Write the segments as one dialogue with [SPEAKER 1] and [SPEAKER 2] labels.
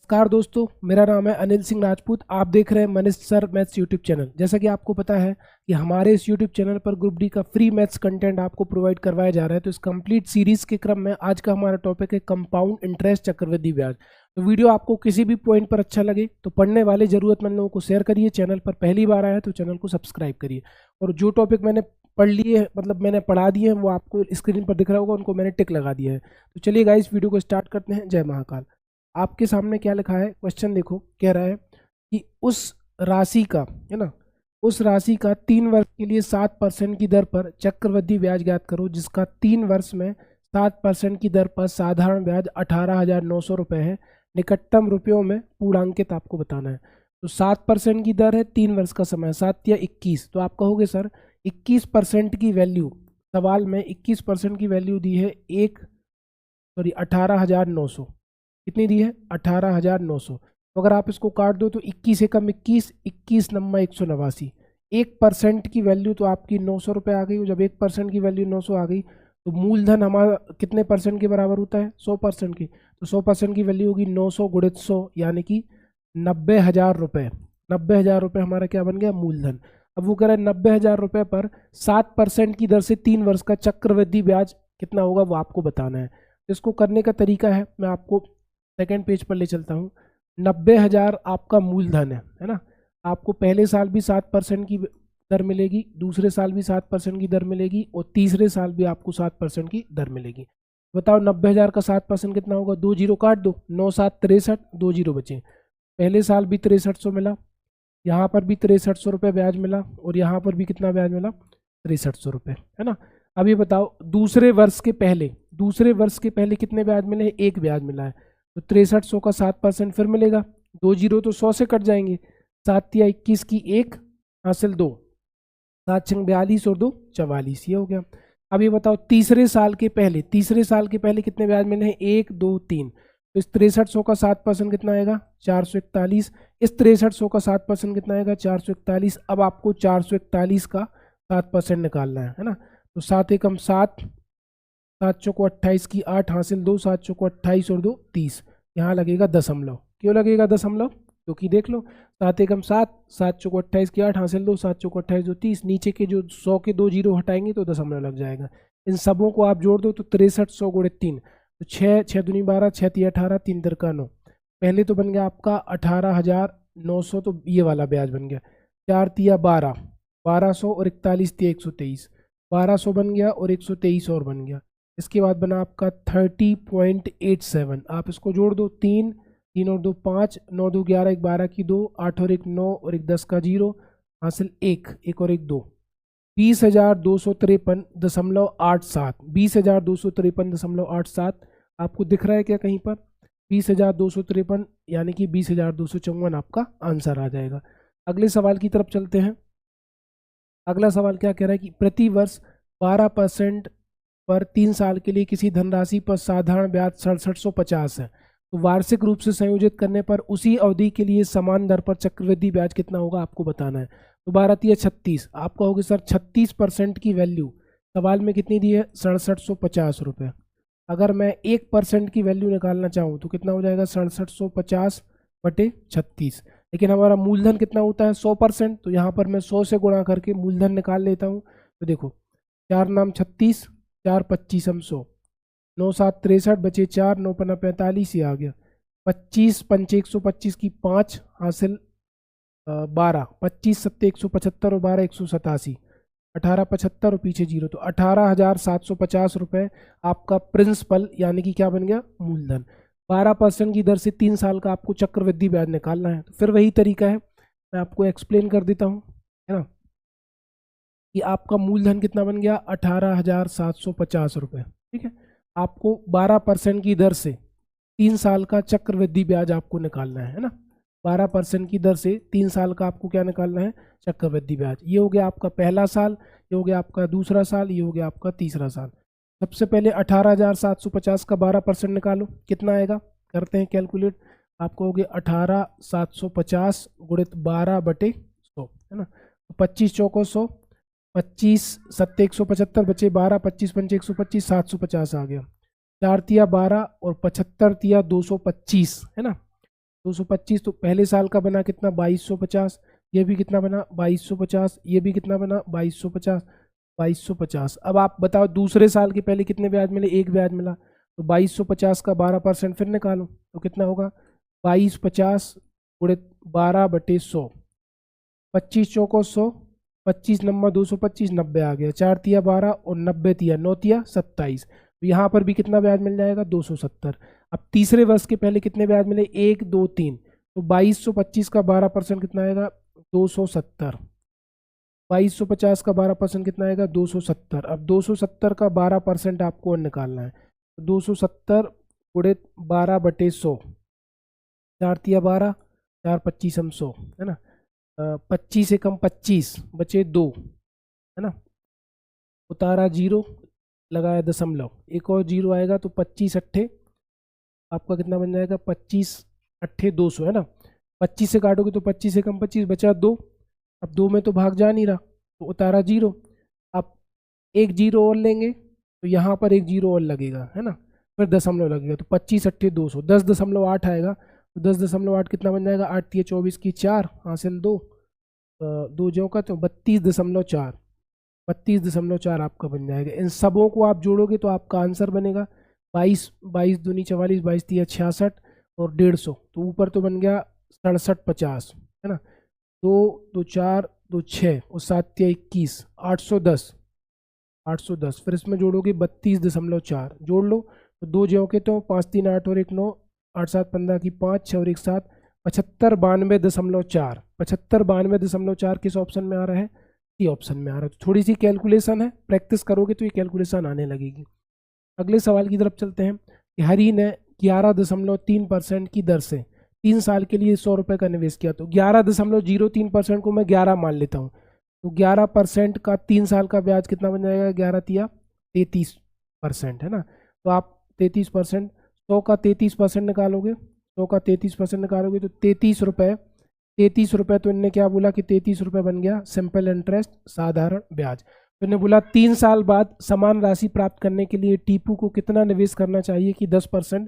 [SPEAKER 1] नमस्कार दोस्तों, मेरा नाम है अनिल सिंह राजपूत। आप देख रहे हैं Manish sir maths YouTube channel. जैसा कि आपको पता है कि हमारे इस यूट्यूब चैनल पर ग्रुप डी का फ्री मैथ्स कंटेंट आपको प्रोवाइड करवाया जा रहा है। तो इस कंप्लीट सीरीज के क्रम में आज का हमारा टॉपिक है कंपाउंड इंटरेस्ट चक्रवृद्धि ब्याज। तो वीडियो आपको किसी भी पॉइंट पर अच्छा लगे तो पढ़ने वाले जरूरतमंद लोगों को शेयर करिए। चैनल पर पहली बार आया है तो चैनल को सब्सक्राइब करिए। और जो टॉपिक मैंने पढ़ लिए मतलब मैंने पढ़ा दिए हैं वो आपको स्क्रीन पर दिख रहा होगा, उनको मैंने टिक लगा दिया है। तो चलिए गाइस, वीडियो को स्टार्ट करते हैं। जय महाकाल। आपके सामने क्या लिखा है, क्वेश्चन देखो। कह रहा है कि उस राशि का, है ना, उस राशि का 3 वर्ष के लिए 7% की दर पर चक्रवृद्धि ब्याज ज्ञात करो, जिसका 3 वर्ष में 7% की दर पर साधारण ब्याज 18,900 रुपये है। निकटतम रुपयों में पूर्णांकित आपको बताना है। तो 7% की दर है, 3 वर्ष का समय, 7 या 21। तो आप कहोगे सर 21% की वैल्यू, सवाल में 21% की वैल्यू दी है 18,900। कितनी दी है? 18,900। तो अगर आप इसको काट दो तो 21 एकम 21, 21 नम्मा 189। 1% की वैल्यू तो आपकी 900 रुपये आ गई। जब 1% की वैल्यू 900 आ गई तो मूलधन हमारा कितने परसेंट के बराबर होता है? 100% की। तो 100% की वैल्यू होगी 900 गुणित 100, यानी कि 90,000 रुपये। 90,000 रुपये हमारा क्या बन गया? मूलधन। अब वो कह रहा है 90,000 रुपये पर 7% की दर से 3 वर्ष का चक्रवृद्धि ब्याज कितना होगा वो आपको बताना है। इसको करने का तरीका है, मैं आपको सेकेंड पेज पर ले चलता हूँ। 90,000 आपका मूलधन है ना। आपको पहले साल भी 7% की दर मिलेगी, दूसरे साल भी 7% की दर मिलेगी और तीसरे साल भी आपको 7% की दर मिलेगी। बताओ 90,000 का 7% कितना होगा? 2 जीरो काट दो, 9 7 63, 2 जीरो बचे। पहले साल भी 6300 मिला, यहाँ पर भी 6300 रुपये ब्याज मिला और यहाँ पर भी कितना ब्याज मिला? 6300 रुपये, है ना। अब ये बताओ दूसरे वर्ष के पहले कितने ब्याज मिले? एक ब्याज मिला है। तो 6300 का 7% फिर मिलेगा। 2 जीरो तो 100 से कट जाएंगे। 7 या 21 की 1 हासिल 2, 7 छंग 42 और 2 44, ये हो गया। अब ये बताओ तीसरे साल के पहले कितने ब्याज मिले हैं? 1 2 3। तो इस 6300 का 7% कितना आएगा? 441। इस 6300 का 7% कितना आएगा? 441। अब आपको 441 का 7% निकालना है ना। तो 7 एकम 7, 7 चौको 28 की 8 हासिल 2, 7 चौको 28 और 2 30। यहाँ लगेगा दशमलव। क्यों लगेगा दशमलव? क्योंकि देख लो 7 एकम 7, 7 चौको 28 की 8 हासिल 2, 7 चौको 28 2 30। नीचे के जो 100 के 2 जीरो हटाएंगे तो दशमलव लग जाएगा। इन सबों को आप जोड़ दो तो 6300 गुणित 3, तो 6 6 दूनी 12, 6 तिया 18, 3 तिरका 9। पहले तो बन गया आपका 18,900, तो ये वाला ब्याज बन गया। 4 तिया 12, 1200 और 41 तिया 123, 1200 बन गया और 123 और बन गया। इसके बाद बना आपका 30.87। आप इसको जोड़ दो, 3 3 और 2 5, 9 2 11, 1 12 की 2, 8 और 1 9 और 1 10 का 0 हासिल 1 1 और 1 2। 20,253.87। 20,253.87 आपको दिख रहा है क्या कहीं पर? 20,253 यानी कि 20,254 आपका आंसर आ जाएगा। अगले सवाल की तरफ चलते हैं। अगला सवाल क्या कह रहा है कि प्रति वर्ष 12% पर 3 साल के लिए किसी धनराशि पर साधारण ब्याज 6750 है। तो वार्षिक रूप से संयोजित करने पर उसी अवधि के लिए समान दर पर चक्रवृद्धि ब्याज कितना होगा आपको बताना है। तो 12 तिया 36। आप कहोगे सर 36% की वैल्यू सवाल में कितनी दी है? 6750 रुपये। अगर मैं 1% की वैल्यू निकालना चाहूँ तो कितना हो जाएगा? 6750 बटे 36। लेकिन हमारा मूलधन कितना होता है? 100%। तो यहाँ पर मैं 100 से गुणा करके मूलधन निकाल लेता हूँ। तो देखो 4 नाम 36, 4 25 हम 100, 9 7 63 बचे 4, 9 पन्ना 45, ये आ गया। 25 पंचे 125 की 5 हासिल 12, 25 सत्ते 175 और 12 187, 1875 और पीछे 0, तो 18,750 रुपये आपका प्रिंसिपल यानी कि क्या बन गया? मूलधन। 12% की दर से 3 साल का आपको चक्रवृद्धि ब्याज निकालना है। तो फिर वही तरीका है, मैं आपको एक्सप्लेन कर देता हूँ, है ना, कि आपका मूलधन कितना बन गया? 18,750 रुपये। ठीक है, आपको 12% की दर से 3 साल का चक्रवृद्धि ब्याज आपको निकालना है ना। 12% की दर से 3 साल का आपको क्या निकालना है? चक्रवृद्धि ब्याज। ये हो गया आपका पहला साल, ये हो गया आपका दूसरा साल, ये हो गया आपका तीसरा साल। सबसे पहले 18,750 का 12% निकालो, कितना आएगा? करते हैं कैलकुलेट। आपको हो गया 18,750 गुणित 12 बटे 100, है ना। तो 25 चौको 100, 25 सत्ते 175 बचे 12, 25 पंचे 125, 750 आ गया। 4 तिया 12 और 75 तिया 225, है ना। 225 तो पहले साल का बना कितना 2250, ये भी कितना बना 2250, ये भी कितना बना 2250, 2250। अब आप बताओ दूसरे साल के पहले कितने ब्याज मिले, एक ब्याज मिला, तो 2250 का 12% फिर निकालो तो कितना होगा 2250 गुणे 12/100, 25 चौको 100, 25 नंबर 225, 90 आ गया, 4 तिया 12 और 90 तिया 9 तिया 27। तो यहाँ पर भी कितना ब्याज मिल जाएगा 270। अब तीसरे वर्ष के पहले कितने ब्याज मिले 1 2 3, तो 2225 का 12% कितना आएगा 270, 2250 का 12% कितना आएगा 270। अब 270 का 12% आपको निकालना है, तो 270 गुणे 12/100, 4 तिया 12, 4 25 हम 100 है ना, 25 से कम 25 बचे 2 है ना, उतारा 0 लगाया दशमलव, एक और 0 आएगा तो 25 अट्ठे आपका कितना बन जाएगा 25 अट्ठे 200 है ना, 25 से काटोगे तो 25 से कम 25 बचा 2, अब 2 में तो भाग जा नहीं रहा तो उतारा 0। अब एक 0 और लेंगे तो यहाँ पर एक 0 और लगेगा है ना, फिर दशमलव लगेगा तो 25 अट्ठे 200, 10.8 आएगा, तो 10.8 कितना बन जाएगा 8 तिया 24 की 4 हासिल 2, 2 जो का तो 32.4, 32.4 आपका बन जाएगा। इन सबों को आप जोड़ोगे तो आपका आंसर बनेगा 22, 22 दूनी 44, 22 तिया 66 और 150, तो ऊपर तो बन गया 6750 है ना, 2 2 4 2 6 और 7 तिया 21, 810, 810 फिर इसमें जोड़ोगे 32.4 जोड़ लो तो 2 जो के तो 5 3 8 और 1 9, 8 7 15 की 5 6 और 1 7, 7592.4, 7592.4 किस ऑप्शन में आ रहा है, सी ऑप्शन में आ रहा है। तो थोड़ी सी कैलकुलेशन है, प्रैक्टिस करोगे तो ये कैलकुलेशन आने लगेगी। अगले सवाल की तरफ चलते हैं कि हरी ने 11.3% की दर से 3 साल के लिए 100 रुपये का निवेश किया, तो 11.03% को मैं 11 मान लेता हूँ, तो 11% का 3 साल का ब्याज कितना बन जाएगा 11 तिया 33% है ना, तो आप 33%, 100 का 33% निकालोगे, 100 का 33% निकालोगे तो 33 रुपये, 33 रुपये तो इनने क्या बोला कि 33 रुपये बन गया सिंपल इंटरेस्ट साधारण ब्याज। तो इन्हें बोला 3 साल बाद समान राशि प्राप्त करने के लिए टीपू को कितना निवेश करना चाहिए कि 10%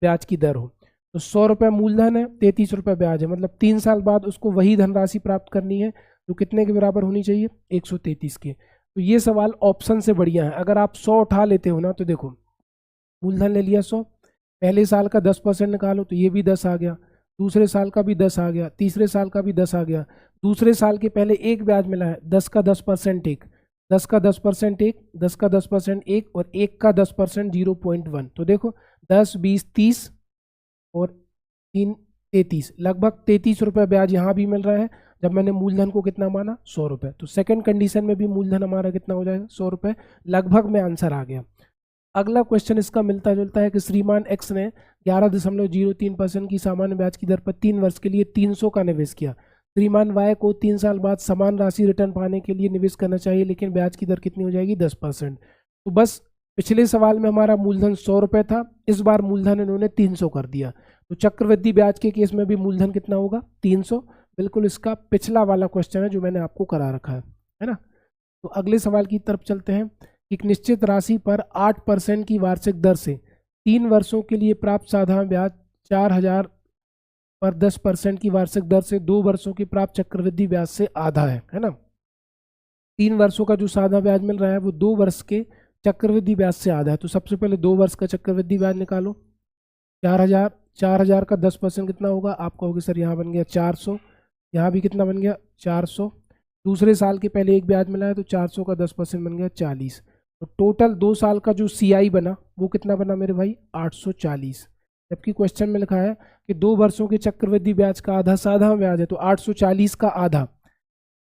[SPEAKER 1] ब्याज की दर हो, तो 100 रुपये मूलधन है 33 रुपये ब्याज है, मतलब 3 साल बाद उसको वही धनराशि प्राप्त करनी है जो कितने के बराबर होनी चाहिए 133 के। तो ये सवाल ऑप्शन से बढ़िया है, अगर आप 100 उठा लेते हो ना तो देखो मूलधन ले लिया 100, पहले साल का 10% निकालो तो ये भी 10 आ गया, दूसरे साल का भी 10 आ गया, तीसरे साल का भी 10 आ गया, दूसरे साल के पहले एक ब्याज मिला है 10 का 10% एक, 10 का 10% एक, 10 का 10% एक और एक का 10% 0.1, तो देखो 10 20 30 और 3 33, लगभग 33 रुपये ब्याज यहाँ भी मिल रहा है जब मैंने मूलधन को कितना माना 100 रुपये। तो सेकंड कंडीशन में भी मूलधन हमारा कितना हो जाएगा 100 रुपये, लगभग में आंसर आ गया। अगला क्वेश्चन इसका मिलता जुलता है कि श्रीमान एक्स ने 11.03% की सामान्य ब्याज की दर पर 3 वर्ष के लिए 300 का निवेश किया, श्रीमान वाई को 3 साल बाद समान राशि रिटर्न पाने के लिए निवेश करना चाहिए लेकिन ब्याज की दर कितनी हो जाएगी 10%। तो बस पिछले सवाल में हमारा मूलधन 100 रुपये था, इस बार मूलधन इन्होंने 300 कर दिया, तो चक्रवृद्धि ब्याज के केस में भी मूलधन कितना होगा 300, बिल्कुल इसका पिछला वाला क्वेश्चन है जो मैंने आपको करा रखा है ना। तो अगले सवाल की तरफ चलते हैं। एक निश्चित राशि पर 8% की वार्षिक दर से 3 वर्षों के लिए प्राप्त साधारण ब्याज 4000 पर 10% की वार्षिक दर से 2 वर्षों की प्राप्त चक्रवृद्धि ब्याज से आधा है ना। 3 वर्षों का जो साधा ब्याज मिल रहा है वो 2 वर्ष के चक्रवृद्धि ब्याज से आधा है, तो सबसे पहले 2 वर्ष का चक्रवृद्धि ब्याज निकालो, 4000 का 10% कितना होगा आपका होगा सर यहाँ बन गया 400, यहाँ भी कितना बन गया 400, दूसरे साल के पहले एक ब्याज मिला है तो 400 का 10% बन गया 40, तो टोटल 2 साल का जो CI बना वो कितना बना मेरे भाई 840, जबकि क्वेश्चन में लिखा है कि 2 वर्षों के चक्रवृद्धि ब्याज का आधा साधारण ब्याज है, तो 840 का आधा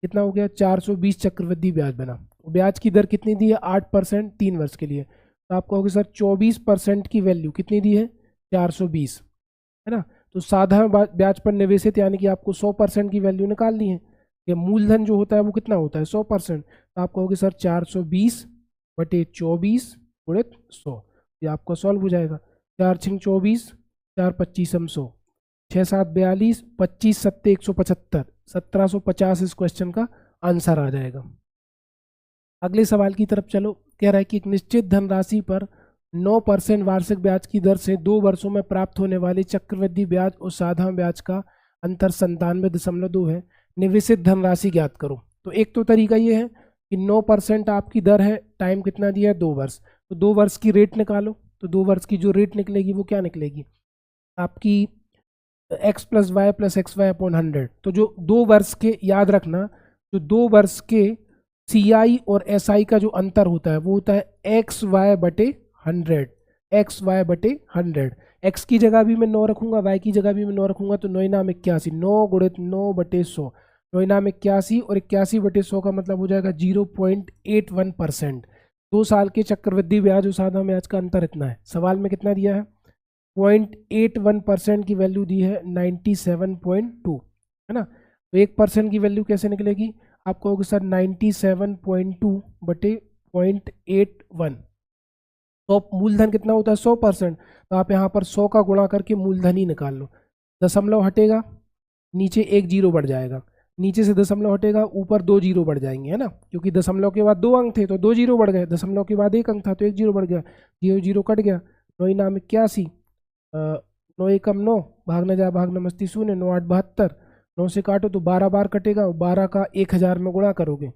[SPEAKER 1] कितना हो गया 420 चक्रवृद्धि ब्याज बना। ब्याज की दर कितनी दी है 8% 3 वर्ष के लिए, तो आप कहोगे सर 24% की वैल्यू कितनी दी है 420 है ना, तो साधारण ब्याज पर निवेशित यानी कि आपको 100% की वैल्यू निकालनी है, कि मूलधन जो होता है वो कितना होता है 100%, तो आप कहोगे सर 420 बटे 24 गुणित 100, ये आपका सॉल्व हो जाएगा, 4 6 24, 4 25 100, 6 7 42, 25 7 175, 1750 इस क्वेश्चन का आंसर आ जाएगा। अगले सवाल की तरफ चलो, कह रहा है कि एक निश्चित धनराशि पर 9% वार्षिक ब्याज की दर से 2 वर्षों में प्राप्त होने वाले चक्रवृद्धि ब्याज और साधारण ब्याज का अंतर 97.2 है। निवेशित धनराशि ज्ञात करो। तो एक तो तरीका ये है कि 9% आपकी दर है, टाइम कितना दिया है 2 वर्ष, तो 2 वर्ष की रेट निकालो। तो 2 वर्ष की जो रेट निकलेगी वो क्या निकलेगी आपकी x + y + xy/100। तो जो 2 वर्ष के, याद रखना, जो 2 वर्ष के CI और SI का जो अंतर होता है वो होता है xy/100, xy/100। x की जगह भी मैं 9 रखूंगा, y की जगह भी मैं 9 रखूंगा, तो 9 नाम 81, 9 × 9/100, 9 नाम 81, और 81/100 का मतलब हो जाएगा 0.81%। 2 साल के चक्रवृद्धि ब्याज और साधारण ब्याज का अंतर इतना है। सवाल में कितना दिया है 0.81% की वैल्यू दी है 97.2, है ना। तो 1% की वैल्यू कैसे निकलेगी, आप कहोगे सर 97.2/0.81। तो मूलधन कितना होता है 100%, तो आप यहाँ पर 100 का गुणा करके मूलधन ही निकाल लो। दशमलव हटेगा, नीचे 1 जीरो बढ़ जाएगा, नीचे से दशमलव हटेगा, ऊपर 2 जीरो बढ़ जाएंगे, है ना, क्योंकि दशमलव के बाद 2 अंक थे तो 2 जीरो बढ़ गए, दशमलव के बाद 1 अंक था तो 1 जीरो बढ़ गया, 0 जीरो कट गया। 9 नाम 81, 9 एकम 9, भागना जा भागना मस्ती 0, 9 8 72, 9 से काटो तो 12 बार कटेगा, 12 का 1000 में गुणा करोगे,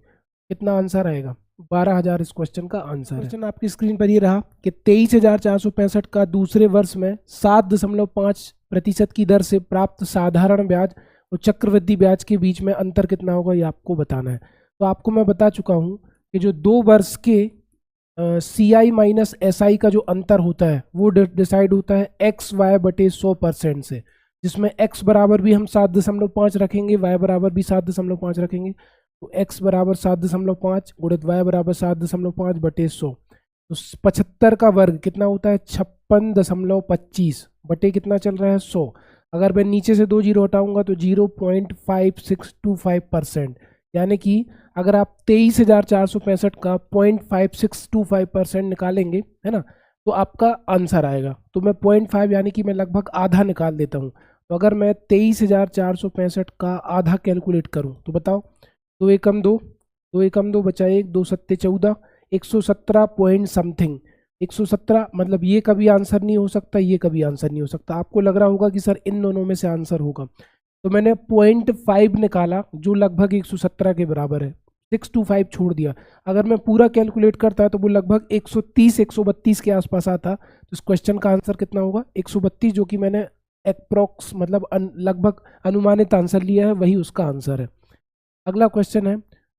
[SPEAKER 1] कितना आंसर आएगा 12,000 इस क्वेश्चन का आंसर है। क्वेश्चन आपकी स्क्रीन पर ये रहा कि 23,465 का दूसरे वर्ष में 7.5% की दर से प्राप्त साधारण ब्याज और चक्रवृद्धि ब्याज के बीच में अंतर कितना होगा, ये आपको बताना है। तो आपको मैं बता चुका हूँ कि जो 2 वर्ष के CI - SI का जो अंतर होता है वो डिसाइड होता है xy/100% से, जिसमें x बराबर भी हम 7.5 रखेंगे, y बराबर भी 7.5 रखेंगे। तो x बराबर 7.5 गुणित y बराबर 7.5/100, तो 75 का वर्ग कितना होता है 56.25 बटे कितना चल रहा है 100। अगर मैं नीचे से 2 जीरो हटाऊंगा तो 0.5625%, यानी कि अगर आप 23,465 का 0.5625% निकालेंगे, है ना, तो आपका आंसर आएगा। तो मैं 0.5 यानी कि मैं लगभग आधा निकाल देता हूँ। तो अगर मैं 23,465 का आधा कैलकुलेट करूँ तो बताओ, 2 एकम 2, 2 एकम 2 बचा 1, 2 सत्ते 14, 117 पॉइंट समथिंग, 117, मतलब ये कभी आंसर नहीं हो सकता, ये कभी आंसर नहीं हो सकता। आपको लग रहा होगा कि सर इन दोनों में से आंसर होगा, तो मैंने 0.5 निकाला जो लगभग 117 के बराबर है, 625 छोड़ दिया। अगर मैं पूरा कैलकुलेट करता तो वो लगभग 130-132 के आसपास आता। तो इस क्वेश्चन का आंसर कितना होगा 132, जो कि मैंने अप्रोक्स मतलब लगभग अनुमानित आंसर लिया है, वही उसका आंसर है। अगला क्वेश्चन है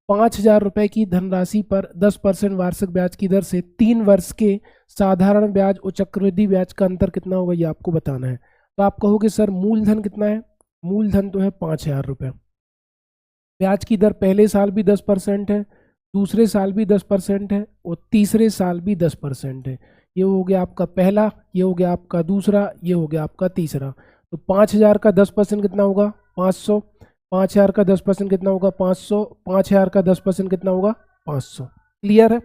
[SPEAKER 1] 5,000 रुपये की धनराशि पर 10% वार्षिक ब्याज की दर से 3 वर्ष के साधारण ब्याज और चक्रवृद्धि ब्याज का अंतर कितना होगा, ये आपको बताना है। तो आप कहोगे सर मूलधन कितना है, मूलधन तो है 5,000 रुपये, ब्याज की दर पहले साल भी 10% है, दूसरे साल भी 10% है, और तीसरे साल भी 10% है। ये हो गया आपका पहला, ये हो गया आपका दूसरा, ये हो गया आपका तीसरा। तो 5,000 का 10% कितना होगा 500, 5,000 का 10% कितना होगा 500, 5,000 का 10% कितना होगा 500। क्लियर है।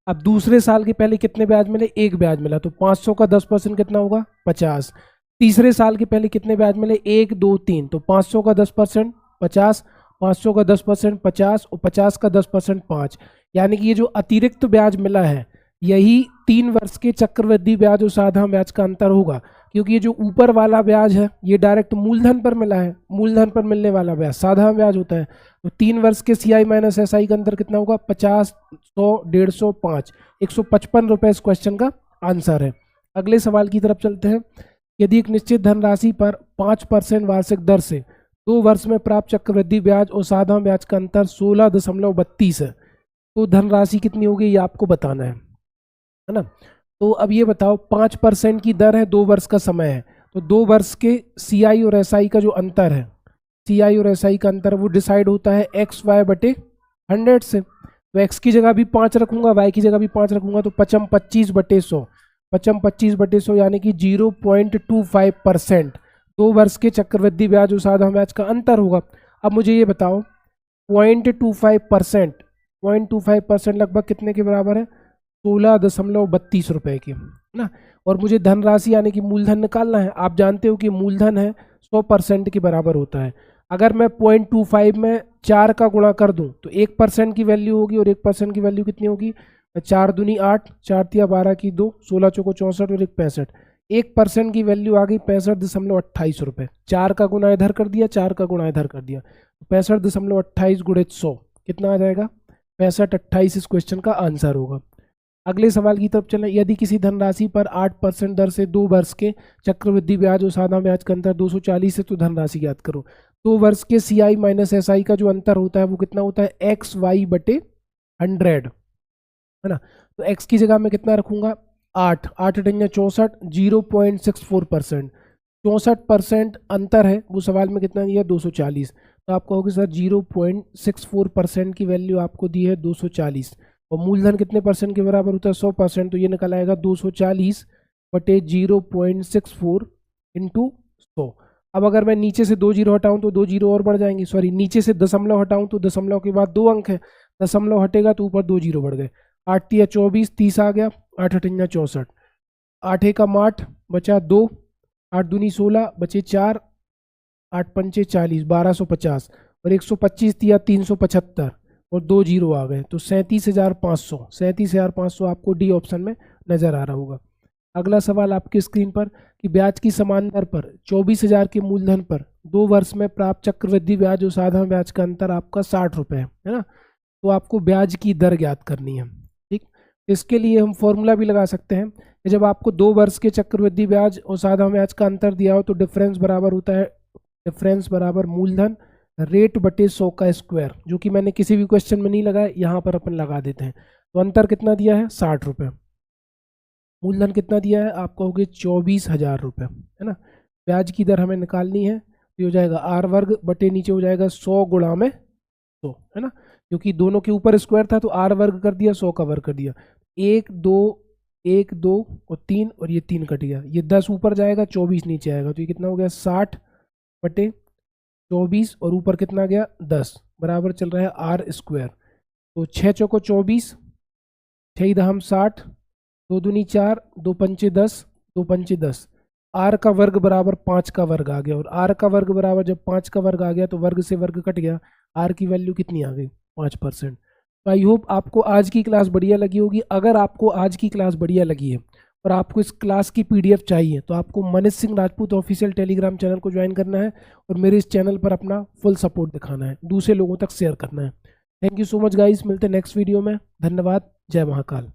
[SPEAKER 1] अब दूसरे साल के पहले कितने ब्याज मिले, 1 ब्याज मिला, तो 500 का 10% कितना होगा 50। तीसरे साल के पहले कितने ब्याज मिले, 1 2 3, तो 500 का 10% 50, 500 का 10% 50, और 50 का 10% 5, यानी कि ये जो अतिरिक्त ब्याज मिला है यही 3 वर्ष के चक्रवृद्धि ब्याज और साधारण ब्याज का अंतर होगा। क्योंकि ये जो ऊपर वाला ब्याज है ये डायरेक्ट मूलधन पर मिला है, मूलधन पर मिलने वाला ब्याज साधारण ब्याज होता है। तो 3 वर्ष के CI - SI का अंतर कितना होगा 50, 100, 150, 5, 155 रुपये इस क्वेश्चन का आंसर है। अगले सवाल की तरफ चलते हैं। यदि एक निश्चित धनराशि पर 5% वार्षिक दर से 2 वर्ष में प्राप्त चक्रवृद्धि ब्याज और साधारण ब्याज का अंतर 16.32 है, तो धनराशि कितनी होगी ये आपको बताना है ना। तो अब ये बताओ 5% की दर है, 2 वर्ष का समय है, तो 2 वर्ष के CI और SI का जो अंतर है, CI और SI का अंतर वो डिसाइड होता है xy/100 से। तो x की जगह भी 5 रखूंगा, y की जगह भी 5 रखूंगा, तो 25/100, 25/100 यानी कि 0.25% 2 वर्ष के चक्रवृद्धि ब्याज और साधारण ब्याज का अंतर होगा। अब मुझे ये बताओ 0.25%, 0.25% लगभग कितने के बराबर है 16.32 रुपए की, है ना। और मुझे धनराशि यानी कि मूलधन निकालना है। आप जानते हो कि मूलधन है 100% के बराबर होता है। अगर मैं 0.25 में 4 का गुणा कर दूं तो 1% की वैल्यू होगी, और 1% की वैल्यू कितनी होगी 4 दूनी 8, 4 तिया 12 की 2, 16 चौको 64 और 1 65। 1% की वैल्यू आ गई 65.28 रुपये। 4 का गुणा इधर कर दिया, 4 का गुणा इधर कर दिया, 65.28 गुणित 100 कितना आ जाएगा? 6528 इस क्वेश्चन का आंसर होगा। अगले सवाल की तरफ चलें। यदि किसी धनराशि पर 8% दर से 2 वर्ष के चक्रवृद्धि ब्याज और साधा ब्याज का अंतर 240 है तो धनराशि ज्ञात करो। 2 वर्ष के CI माइनस SI का जो अंतर होता है वो कितना होता है? XY बटे 100, है ना। तो x की जगह मैं कितना रखूंगा? 8, 8 अठन्या 64, 0.64%। 64% अंतर है, वो सवाल में कितना दिया? 240। तो आप कहोगे सर 0.64% की वैल्यू आपको दी है 240, और मूलधन कितने परसेंट के बराबर होता है? 100%। तो ये निकल आएगा 240 बटे 0.64 इंटू 100। अब अगर मैं नीचे से 2 जीरो हटाऊं तो 2 जीरो और बढ़ जाएंगे, सॉरी नीचे से दशमलव हटाऊं तो दशमलव के बाद 2 अंक है, दशमलव हटेगा तो ऊपर 2 जीरो बढ़ गए। 8 तिया 24, 30 आ गया, 8 अठन्या 64, 8 एकम 8 बचा 2, 8 दूनी 16 बचे 4, 8 पंचे 40, 1250 और 125 तिया 375 और 2 जीरो आ गए तो 37,500। 37,500 आपको डी ऑप्शन में नजर आ रहा होगा। अगला सवाल आपकी स्क्रीन पर कि ब्याज की समान दर पर 24,000 के मूलधन पर 2 वर्ष में प्राप्त चक्रवृद्धि ब्याज और साधारण ब्याज का अंतर आपका 60 रुपये है ना। तो आपको ब्याज की दर ज्ञात करनी है। ठीक, इसके लिए हम फॉर्मूला भी लगा सकते हैं कि जब आपको 2 वर्ष के चक्रवृद्धि ब्याज और साधारण ब्याज का अंतर दिया हो तो डिफरेंस बराबर होता है, डिफरेंस बराबर मूलधन रेट बटे 100 का स्क्वायर, जो कि मैंने किसी भी क्वेश्चन में नहीं लगाया, यहाँ पर अपन लगा देते हैं। तो अंतर कितना दिया है? 60 रुपये। मूलधन कितना दिया है? आप कहोगे 24,000 रुपये, है ना। ब्याज की दर हमें निकालनी है, तो हो जाएगा R वर्ग बटे नीचे हो जाएगा 100 गुणा में 100, है ना, क्योंकि दोनों के ऊपर स्क्वायर था तो R वर्ग कर दिया, 100 का वर्ग कर दिया। 1 2 1 2 और 3 और ये 3 कट गया, ये 10 ऊपर जाएगा, 24 नीचे आएगा, तो ये कितना हो गया? 60 बटे 24 और ऊपर कितना गया? 10 बराबर चल रहा है R स्क्वायर। तो 6 चौको 24, 6 दहम 60, 2 दूनी 4, 2 पंचे 10, 2 पंचे 10, R का वर्ग बराबर 5 का वर्ग आ गया, और R का वर्ग बराबर जब 5 का वर्ग आ गया तो वर्ग से वर्ग कट गया, R की वैल्यू कितनी आ गई? 5%। तो आई होप आपको आज की क्लास बढ़िया लगी होगी। अगर आपको आज की क्लास बढ़िया लगी है और आपको इस क्लास की PDF चाहिए तो आपको Manish Singh Rajput official Telegram channel को ज्वाइन करना है और मेरे इस चैनल पर अपना फुल सपोर्ट दिखाना है, दूसरे लोगों तक शेयर करना है। Thank you so much guys, मिलते हैं नेक्स्ट वीडियो में। धन्यवाद, जय महाकाल।